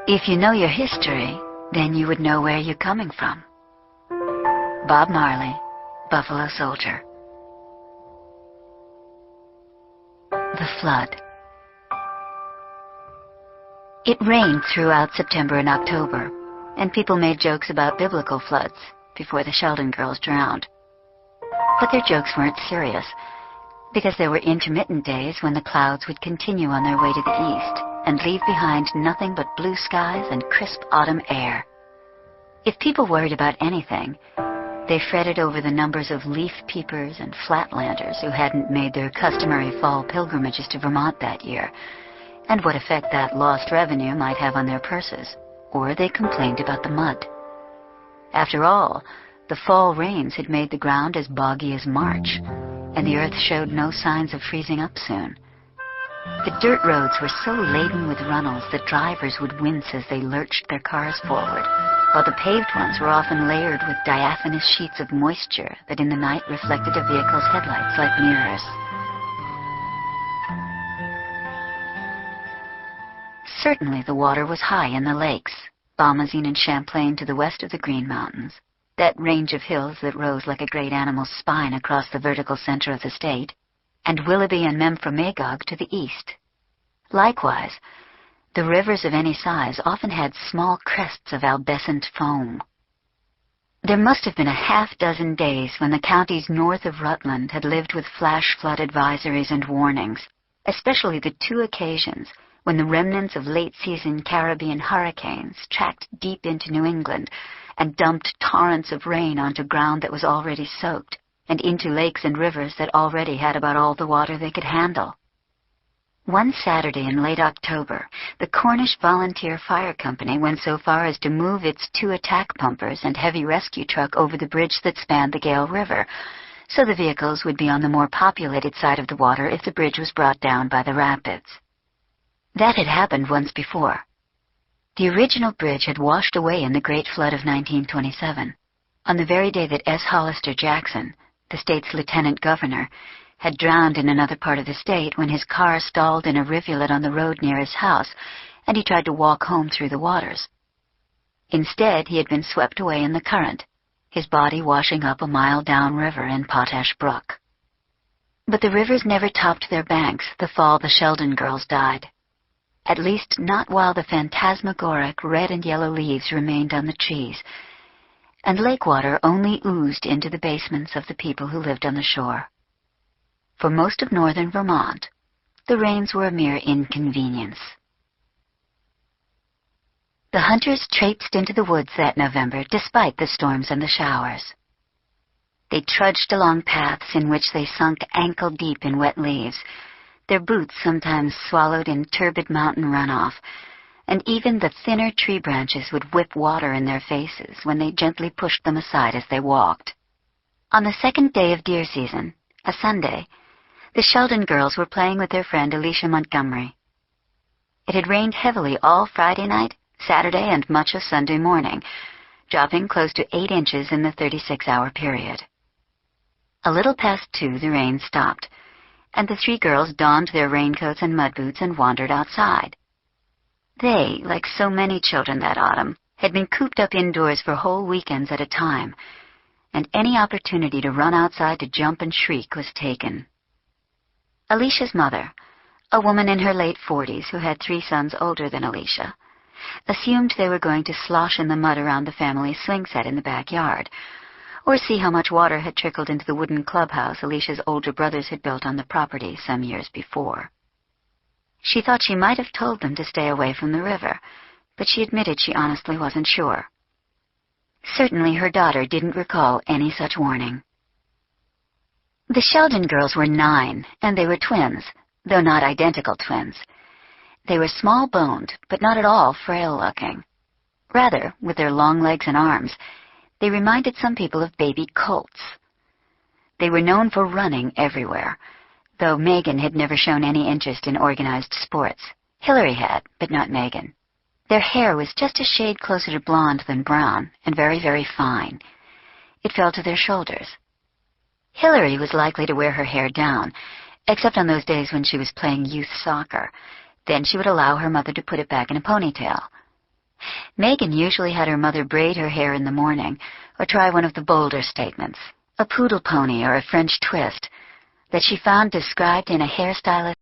If you know your history, then you would know where you're coming from. Bob Marley, Buffalo Soldier. The flood. It rained throughout September and October, and people made jokes about biblical floods before the Sheldon girls drowned. But their jokes weren't serious, because there were intermittent days when the clouds would continue on their way to the east and leave behind nothing but blue skies and crisp autumn air. If people worried about anything, they fretted over the numbers of leaf peepers and flatlanders who hadn't made their customary fall pilgrimages to Vermont that year, and what effect that lost revenue might have on their purses, or they complained about the mud. After all, the fall rains had made the ground as boggy as March, and the earth showed no signs of freezing up soon. The dirt roads were so laden with runnels that drivers would wince as they lurched their cars forward, while the paved ones were often layered with diaphanous sheets of moisture that in the night reflected a vehicle's headlights like mirrors. Certainly the water was high in the lakes, Bombazine and Champlain to the west of the Green Mountains, that range of hills that rose like a great animal's spine across the vertical center of the state, and Willoughby and Memphremagog to the east. Likewise, the rivers of any size often had small crests of albescent foam. There must have been a half-dozen days when the counties north of Rutland had lived with flash flood advisories and warnings, especially the two occasions when the remnants of late-season Caribbean hurricanes tracked deep into New England and dumped torrents of rain onto ground that was already soaked, and into lakes and rivers that already had about all the water they could handle. One Saturday in late October, the Cornish Volunteer Fire Company went so far as to move its 2 attack pumpers and heavy rescue truck over the bridge that spanned the Gale River, so the vehicles would be on the more populated side of the water if the bridge was brought down by the rapids. That had happened once before. The original bridge had washed away in the Great Flood of 1927, on the very day that S. Hollister Jackson, the state's lieutenant governor, had drowned in another part of the state when his car stalled in a rivulet on the road near his house, and he tried to walk home through the waters. Instead, he had been swept away in the current, his body washing up a mile downriver in Potash Brook. But the rivers never topped their banks the fall the Sheldon girls died. At least not while the phantasmagoric red and yellow leaves remained on the trees, and lake water only oozed into the basements of the people who lived on the shore. For most of northern Vermont, the rains were a mere inconvenience. The hunters traipsed into the woods that November despite the storms and the showers. They trudged along paths in which they sunk ankle-deep in wet leaves, their boots sometimes swallowed in turbid mountain runoff, and even the thinner tree branches would whip water in their faces when they gently pushed them aside as they walked. On the second day of deer season, a Sunday, the Sheldon girls were playing with their friend Alicia Montgomery. It had rained heavily all Friday night, Saturday, and much of Sunday morning, dropping close to 8 inches in the 36-hour period. A little past 2, the rain stopped, and the 3 girls donned their raincoats and mud boots and wandered outside. They, like so many children that autumn, had been cooped up indoors for whole weekends at a time, and any opportunity to run outside to jump and shriek was taken. Alicia's mother, a woman in her late 40s who had 3 sons older than Alicia, assumed they were going to slosh in the mud around the family swing set in the backyard, or see how much water had trickled into the wooden clubhouse Alicia's older brothers had built on the property some years before. She thought she might have told them to stay away from the river, but she admitted she honestly wasn't sure. Certainly her daughter didn't recall any such warning. The Sheldon girls were 9, and they were twins, though not identical twins. They were small-boned, but not at all frail-looking. Rather, with their long legs and arms, they reminded some people of baby colts. They were known for running everywhere, though Megan had never shown any interest in organized sports. Hillary had, but not Megan. Their hair was just a shade closer to blonde than brown, and very, very fine. It fell to their shoulders. Hillary was likely to wear her hair down, except on those days when she was playing youth soccer. Then she would allow her mother to put it back in a ponytail. Megan usually had her mother braid her hair in the morning or try one of the bolder statements, a poodle pony or a French twist, that she found described in a hairstylist